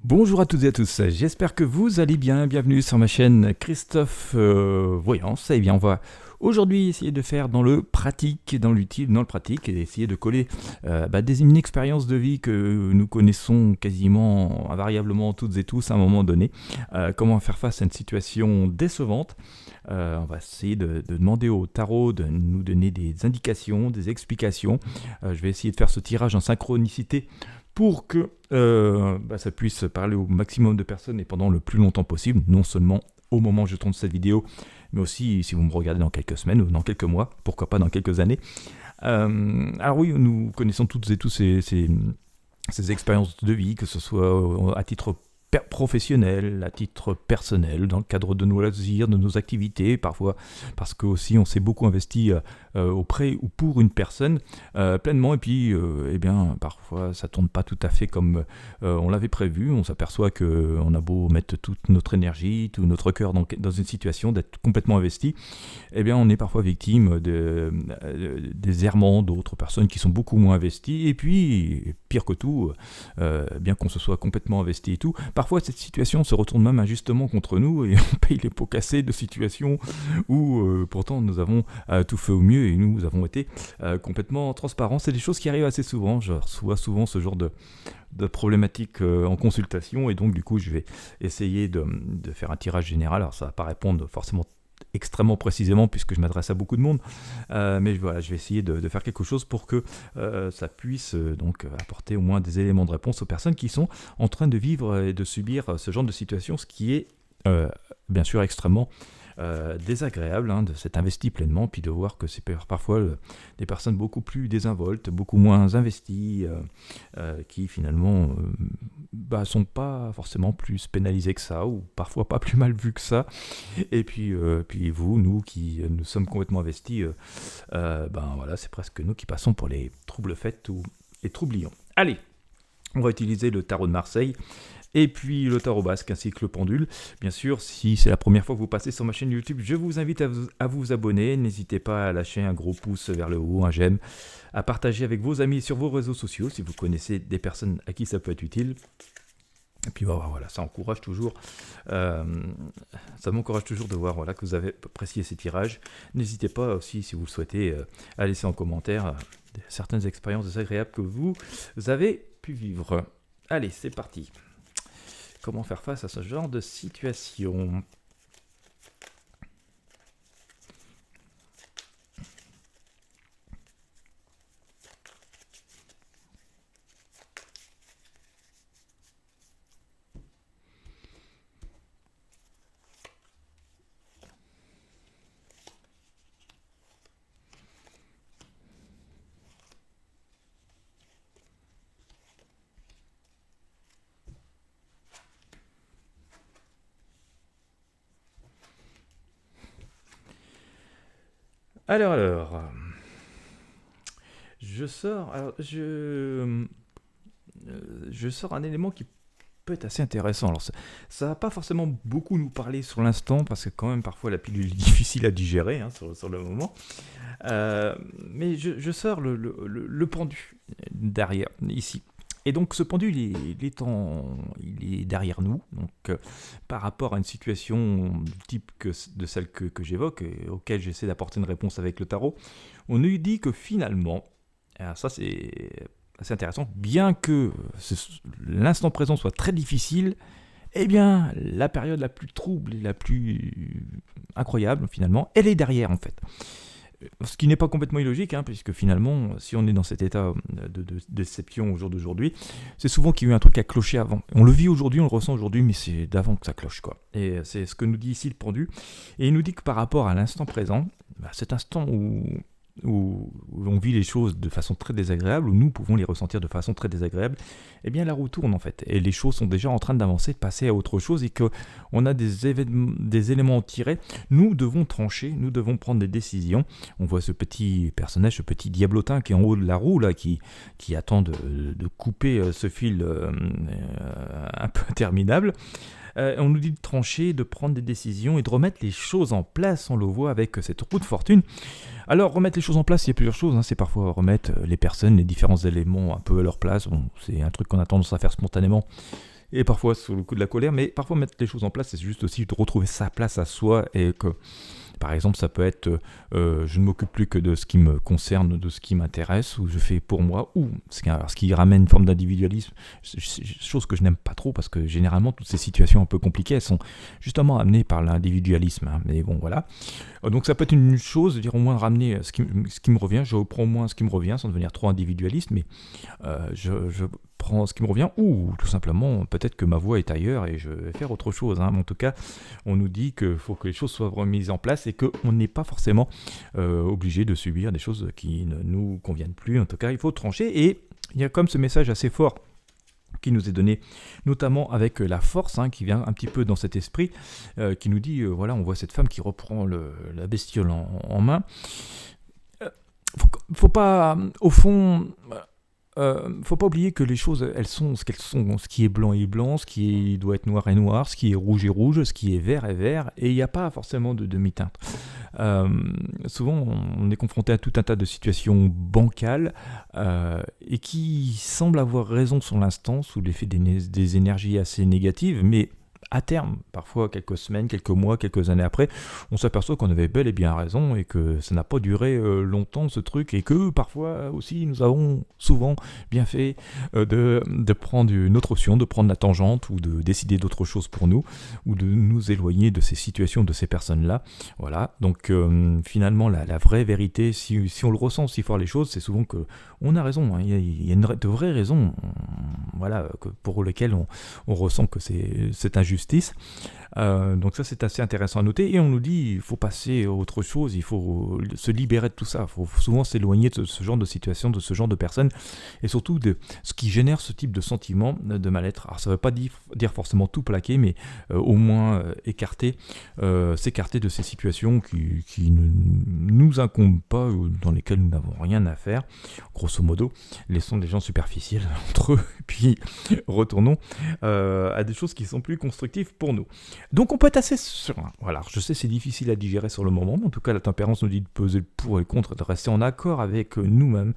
Bonjour à toutes et à tous, j'espère que vous allez bien, bienvenue sur ma chaîne Christophe Voyance. Eh bien on va aujourd'hui essayer de faire dans le pratique, dans l'utile, dans le pratique, et essayer de coller une expérience de vie que nous connaissons quasiment invariablement toutes et tous à un moment donné. Comment faire face à une situation décevante. On va essayer de demander au tarot de nous donner des indications, des explications. Je vais essayer de faire ce tirage en synchronicité pour que ça puisse parler au maximum de personnes et pendant le plus longtemps possible, non seulement au moment où je tourne cette vidéo, mais aussi si vous me regardez dans quelques semaines ou dans quelques mois, pourquoi pas dans quelques années. Alors oui, nous connaissons toutes et tous ces expériences de vie, que ce soit à titre professionnel, à titre personnel, dans le cadre de nos loisirs, de nos activités, parfois parce que aussi on s'est beaucoup investi auprès ou pour une personne pleinement, et puis parfois ça tourne pas tout à fait comme on l'avait prévu. On s'aperçoit qu'on a beau mettre toute notre énergie, tout notre cœur dans une situation, d'être complètement investi, on est parfois victime des errements d'autres personnes qui sont beaucoup moins investies, et puis pire que tout, bien qu'on se soit complètement investi et tout, parfois cette situation se retourne même injustement contre nous et on paye les pots cassés de situations où pourtant nous avons tout fait au mieux et nous avons été complètement transparents. C'est des choses qui arrivent assez souvent. Je reçois souvent ce genre de problématiques en consultation, et donc du coup je vais essayer de faire un tirage général. Alors ça va pas répondre forcément extrêmement précisément puisque je m'adresse à beaucoup de monde, mais voilà, je vais essayer de faire quelque chose pour que ça puisse donc apporter au moins des éléments de réponse aux personnes qui sont en train de vivre et de subir ce genre de situation, ce qui est bien sûr extrêmement désagréable, de s'être investi pleinement, puis de voir que c'est parfois des personnes beaucoup plus désinvoltes, beaucoup moins investies, qui finalement sont pas forcément plus pénalisées que ça, ou parfois pas plus mal vues que ça. Et puis nous qui nous sommes complètement investis, c'est presque nous qui passons pour les troubles faits ou les troublions. Allez, on va utiliser le tarot de Marseille et puis le tarot basque ainsi que le pendule. Bien sûr, si c'est la première fois que vous passez sur ma chaîne YouTube, je vous invite à vous abonner. N'hésitez pas à lâcher un gros pouce vers le haut, un j'aime, à partager avec vos amis sur vos réseaux sociaux si vous connaissez des personnes à qui ça peut être utile. Et puis voilà, ça encourage toujours, ça m'encourage toujours de voir que vous avez apprécié ces tirages. N'hésitez pas aussi, si vous le souhaitez, à laisser en commentaire certaines expériences désagréables que vous avez pu vivre. Allez, c'est parti. Comment faire face à ce genre de situation ? Alors, je sors un élément qui peut être assez intéressant. Alors, ça va pas forcément beaucoup nous parler sur l'instant, parce que quand même parfois la pilule est difficile à digérer sur le moment. Mais je sors le pendu derrière, ici. Et donc ce pendule, il est derrière nous, donc par rapport à une situation du type de celle que j'évoque, et auquel j'essaie d'apporter une réponse avec le tarot, on nous dit que finalement, alors ça c'est assez intéressant, bien que l'instant présent soit très difficile, la période la plus trouble et la plus incroyable finalement, elle est derrière en fait. Ce qui n'est pas complètement illogique, puisque finalement, si on est dans cet état de déception au jour d'aujourd'hui, c'est souvent qu'il y a eu un truc à clocher avant. On le vit aujourd'hui, on le ressent aujourd'hui, mais c'est d'avant que ça cloche, quoi. Et c'est ce que nous dit ici le pendu. Et il nous dit que par rapport à l'instant présent, cet instant où on vit les choses de façon très désagréable, où nous pouvons les ressentir de façon très désagréable, la roue tourne en fait. Et les choses sont déjà en train d'avancer, de passer à autre chose, et qu'on a des éléments tirés. Nous devons trancher, nous devons prendre des décisions. On voit ce petit personnage, ce petit diablotin qui est en haut de la roue, là, qui attend de couper ce fil un peu interminable. On nous dit de trancher, de prendre des décisions et de remettre les choses en place. On le voit avec cette roue de fortune. Alors, remettre les choses en place, il y a plusieurs choses. C'est parfois remettre les personnes, les différents éléments un peu à leur place. Bon, c'est un truc qu'on a tendance à faire spontanément. et parfois sous le coup de la colère, mais parfois mettre les choses en place, c'est juste aussi de retrouver sa place à soi et que par exemple, ça peut être je ne m'occupe plus que de ce qui me concerne, de ce qui m'intéresse, ou je fais pour moi, ou ce qui ramène une forme d'individualisme, chose que je n'aime pas trop, parce que généralement, toutes ces situations un peu compliquées, elles sont justement amenées par l'individualisme. Hein. Mais bon, voilà. Donc ça peut être une chose, dire au moins de ramener ce qui me revient, je reprends au moins ce qui me revient, sans devenir trop individualiste, mais je prends ce qui me revient, ou tout simplement, peut-être que ma voix est ailleurs et je vais faire autre chose. Hein. Mais en tout cas, on nous dit qu'il faut que les choses soient remises en place et qu'on n'est pas forcément obligé de subir des choses qui ne nous conviennent plus. En tout cas, il faut trancher, et il y a comme ce message assez fort qui nous est donné, notamment avec la force, hein, qui vient un petit peu dans cet esprit, qui nous dit, voilà, on voit cette femme qui reprend la bestiole en main. Faut pas, au fond... faut pas oublier que les choses, elles sont ce qu'elles sont. Ce qui est blanc est blanc, ce qui doit être noir est noir, ce qui est rouge est rouge, ce qui est vert est vert, et il n'y a pas forcément de demi-teinte. Souvent, on est confronté à tout un tas de situations bancales et qui semblent avoir raison sur l'instant, sous l'effet des énergies assez négatives, mais à terme, parfois quelques semaines, quelques mois, quelques années après, on s'aperçoit qu'on avait bel et bien raison et que ça n'a pas duré longtemps ce truc, et que parfois aussi nous avons souvent bien fait de prendre une autre option, de prendre la tangente, ou de décider d'autre chose pour nous, ou de nous éloigner de ces situations, de ces personnes-là. Voilà, donc finalement la vraie vérité, si on le ressent si fort les choses, c'est souvent qu'on a raison, hein. Il y a de vraies raisons, voilà, pour lesquelles on ressent que c'est injustice. Donc ça, c'est assez intéressant à noter, et on nous dit il faut passer à autre chose, il faut se libérer de tout ça, il faut souvent s'éloigner de ce genre de situation, de ce genre de personnes, et surtout de ce qui génère ce type de sentiment de mal-être. Alors ça ne veut pas dire forcément tout plaquer, mais au moins s'écarter de ces situations qui ne nous incombent pas, ou dans lesquelles nous n'avons rien à faire. Grosso modo, laissons les gens superficiels entre eux, puis retournons à des choses qui sont plus constructives pour nous. Donc on peut être assez serein. Voilà, je sais, c'est difficile à digérer sur le moment, mais en tout cas la tempérance nous dit de peser le pour et le contre, de rester en accord avec nous-mêmes,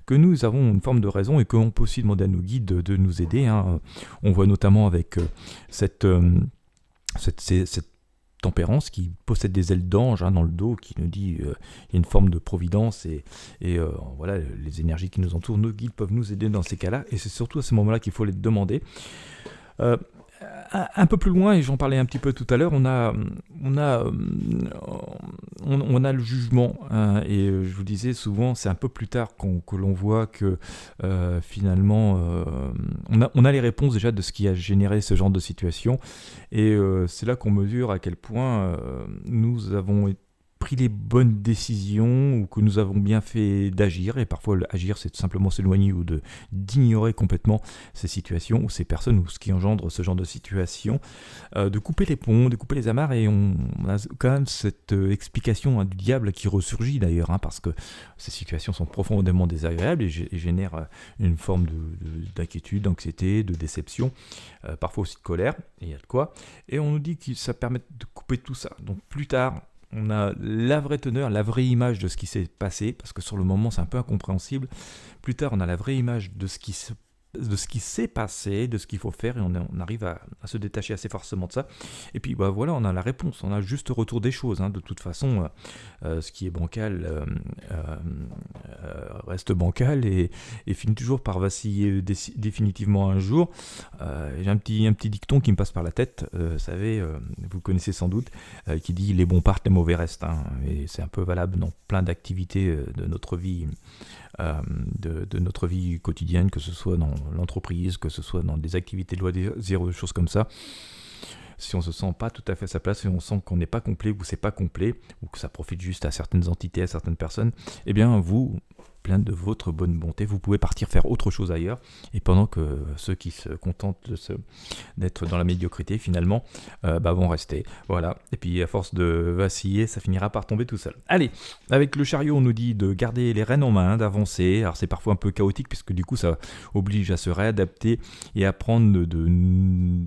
que nous avons une forme de raison, et qu'on peut aussi demander à nos guides de nous aider. Hein. On voit notamment avec cette tempérance qui possède des ailes d'ange, hein, dans le dos, qui nous dit il y a une forme de providence, et voilà, les énergies qui nous entourent, nos guides peuvent nous aider dans ces cas-là, et c'est surtout à ce moment-là qu'il faut les demander. Un peu plus loin, et j'en parlais un petit peu tout à l'heure, on a le jugement, hein, et je vous disais souvent, c'est un peu plus tard que l'on voit que finalement on a les réponses déjà de ce qui a généré ce genre de situation, et c'est là qu'on mesure à quel point nous avons pris les bonnes décisions, ou que nous avons bien fait d'agir. Et parfois agir, c'est tout simplement s'éloigner, ou d'ignorer complètement ces situations ou ces personnes, ou ce qui engendre ce genre de situation, de couper les ponts, de couper les amarres. Et on a quand même cette explication, hein, du diable qui ressurgit d'ailleurs, hein, parce que ces situations sont profondément désagréables et génèrent une forme d'inquiétude, d'anxiété, de déception, parfois aussi de colère, et il y a de quoi. Et on nous dit que ça permet de couper tout ça. Donc plus tard, on a la vraie teneur, la vraie image de ce qui s'est passé, parce que sur le moment c'est un peu incompréhensible. Plus tard, on a la vraie image de ce qui s'est passé, de ce qu'il faut faire, et on arrive à se détacher assez forcément de ça. Et puis voilà, on a la réponse, on a le juste retour des choses, hein. De toute façon, ce qui est bancal reste bancal, et finit toujours par vaciller définitivement un jour. J'ai un petit dicton qui me passe par la tête, vous savez, vous connaissez sans doute, qui dit les bons partent, les mauvais restent, hein. Et c'est un peu valable dans plein d'activités de notre vie. De notre vie quotidienne, que ce soit dans l'entreprise, que ce soit dans des activités de loisirs, des choses comme ça. Si on se sent pas tout à fait à sa place, si on sent qu'on n'est pas complet, ou c'est pas complet, ou que ça profite juste à certaines entités, à certaines personnes, eh bien vous, plein de votre bonne bonté, vous pouvez partir faire autre chose ailleurs, et pendant que ceux qui se contentent d'être dans la médiocrité, finalement, vont rester. Voilà. Et puis à force de vaciller, ça finira par tomber tout seul. Allez, avec le chariot, on nous dit de garder les rênes en main, d'avancer. Alors c'est parfois un peu chaotique, puisque du coup ça oblige à se réadapter et à prendre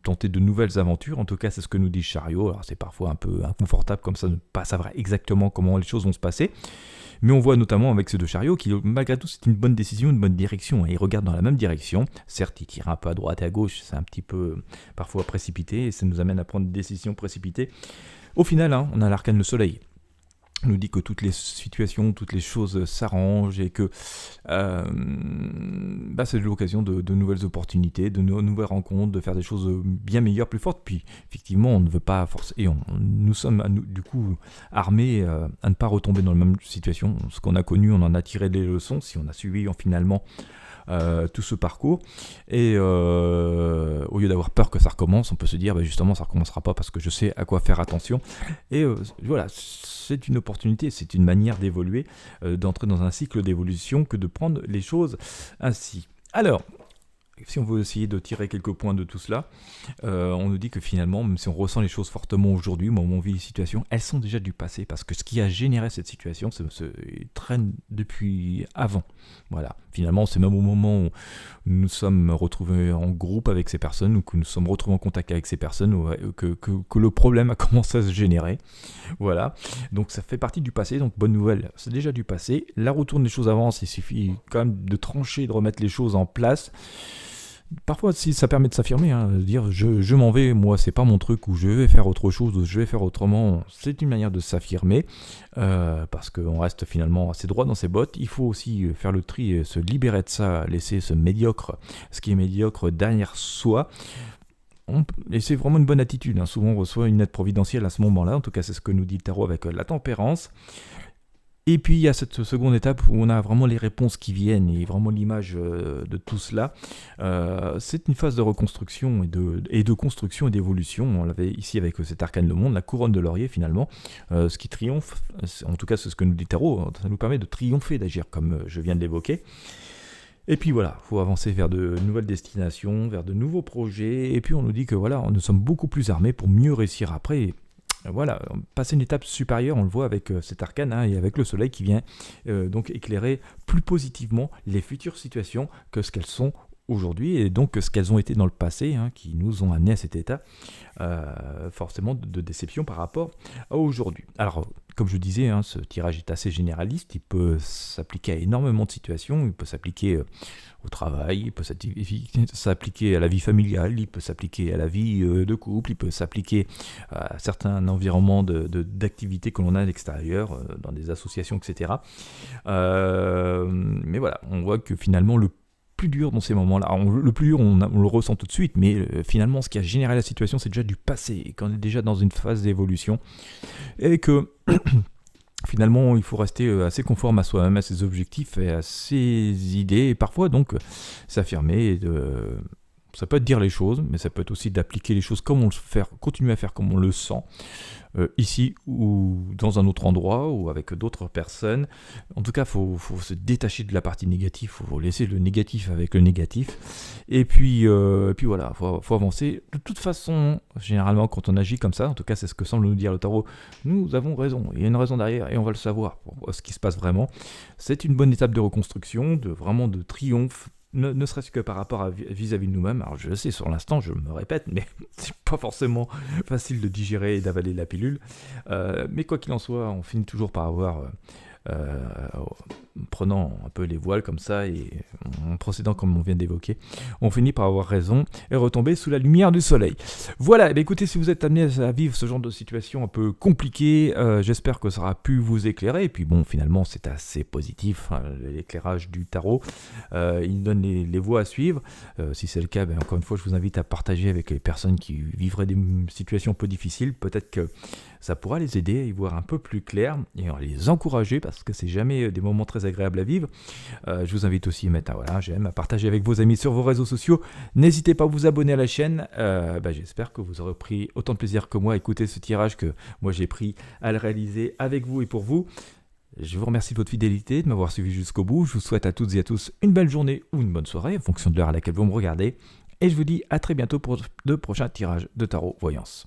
tenter de nouvelles aventures. En tout cas, c'est ce que nous dit le chariot. Alors c'est parfois un peu inconfortable comme ça, de ne pas savoir exactement comment les choses vont se passer. Mais on voit notamment avec ceux de Chariot qui, malgré tout, c'est une bonne décision, une bonne direction. Et ils regardent dans la même direction. Certes, ils tirent un peu à droite et à gauche, c'est un petit peu parfois précipité, et ça nous amène à prendre des décisions précipitées. Au final, on a l'arcane le soleil. On nous dit que toutes les situations, toutes les choses s'arrangent et que c'est l'occasion de nouvelles opportunités, de nouvelles rencontres, de faire des choses bien meilleures, plus fortes. Puis effectivement, on ne veut pas forcer, et nous sommes du coup armés à ne pas retomber dans la même situation. Ce qu'on a connu, on en a tiré des leçons si on a suivi finalement tout ce parcours, et au lieu d'avoir peur que ça recommence, on peut se dire justement ça recommencera pas parce que je sais à quoi faire attention, et voilà, c'est une opportunité, c'est une manière d'évoluer, d'entrer dans un cycle d'évolution que de prendre les choses ainsi. Alors, si on veut essayer de tirer quelques points de tout cela, on nous dit que finalement, même si on ressent les choses fortement aujourd'hui, au moment où on vit les situations, elles sont déjà du passé, parce que ce qui a généré cette situation, ça traîne depuis avant. Voilà. Finalement, c'est même au moment où nous sommes retrouvés en groupe avec ces personnes, ou que nous sommes retrouvés en contact avec ces personnes, que le problème a commencé à se générer. Voilà. Donc ça fait partie du passé, donc bonne nouvelle, c'est déjà du passé. La retourne des choses avancent, il suffit quand même de trancher, de remettre les choses en place. Parfois, si ça permet de s'affirmer, de dire je m'en vais, moi c'est pas mon truc, ou je vais faire autre chose, ou je vais faire autrement, c'est une manière de s'affirmer, parce qu'on reste finalement assez droit dans ses bottes. Il faut aussi faire le tri et se libérer de ça, laisser ce qui est médiocre derrière soi. Et c'est vraiment une bonne attitude, souvent on reçoit une aide providentielle à ce moment-là, en tout cas c'est ce que nous dit le tarot avec la tempérance. Et puis il y a cette seconde étape où on a vraiment les réponses qui viennent et vraiment l'image de tout cela. C'est une phase de reconstruction et de construction et d'évolution. On l'avait ici avec cet arcane le monde, la couronne de laurier finalement, ce qui triomphe, en tout cas c'est ce que nous dit Tarot, ça nous permet de triompher, d'agir comme je viens de l'évoquer. Et puis voilà, il faut avancer vers de nouvelles destinations, vers de nouveaux projets, et puis on nous dit que voilà, nous sommes beaucoup plus armés pour mieux réussir après. Voilà, passer une étape supérieure, on le voit avec cet arcane et avec le soleil qui vient donc éclairer plus positivement les futures situations que ce qu'elles sont aujourd'hui, et donc ce qu'elles ont été dans le passé, qui nous ont amené à cet état forcément de déception par rapport à aujourd'hui. Alors, comme je disais, ce tirage est assez généraliste, il peut s'appliquer à énormément de situations, il peut s'appliquer au travail, il peut s'appliquer à la vie familiale, il peut s'appliquer à la vie de couple, il peut s'appliquer à certains environnements d'activités que l'on a à l'extérieur, dans des associations, etc. Mais voilà, on voit que finalement le plus dur dans ces moments-là, le plus dur on le ressent tout de suite, mais finalement ce qui a généré la situation c'est déjà du passé, et qu'on est déjà dans une phase d'évolution, et que finalement il faut rester assez conforme à soi-même, à ses objectifs et à ses idées, et parfois donc s'affirmer, ça peut être dire les choses, mais ça peut être aussi d'appliquer les choses comme on le fait, continuer à faire comme on le sent, ici ou dans un autre endroit ou avec d'autres personnes. En tout cas, faut se détacher de la partie négative, faut laisser le négatif avec le négatif, et puis voilà, faut avancer. De toute façon, généralement quand on agit comme ça, en tout cas c'est ce que semble nous dire le tarot, nous avons raison, il y a une raison derrière et on va le savoir pour ce qui se passe vraiment. C'est une bonne étape de reconstruction, de triomphe, ne serait-ce que par rapport vis-à-vis de nous-mêmes. Alors je sais, sur l'instant je me répète, mais c'est pas forcément facile de digérer et d'avaler la pilule, mais quoi qu'il en soit, on finit toujours par avoir prenant un peu les voiles comme ça et en procédant comme on vient d'évoquer, on finit par avoir raison et retomber sous la lumière du soleil. Voilà, écoutez, si vous êtes amené à vivre ce genre de situation un peu compliquée, j'espère que ça aura pu vous éclairer. Et puis bon, finalement c'est assez positif, l'éclairage du tarot, il donne les voies à suivre. Si c'est le cas, encore une fois je vous invite à partager avec les personnes qui vivraient des situations un peu difficiles. Peut-être que ça pourra les aider à y voir un peu plus clair et à les encourager, parce que c'est jamais des moments très agréables à vivre. Je vous invite aussi à mettre j'aime, à partager avec vos amis sur vos réseaux sociaux. N'hésitez pas à vous abonner à la chaîne. J'espère que vous aurez pris autant de plaisir que moi à écouter ce tirage que moi j'ai pris à le réaliser avec vous et pour vous. Je vous remercie de votre fidélité, de m'avoir suivi jusqu'au bout. Je vous souhaite à toutes et à tous une belle journée ou une bonne soirée en fonction de l'heure à laquelle vous me regardez. Et je vous dis à très bientôt pour de prochains tirages de tarot voyance.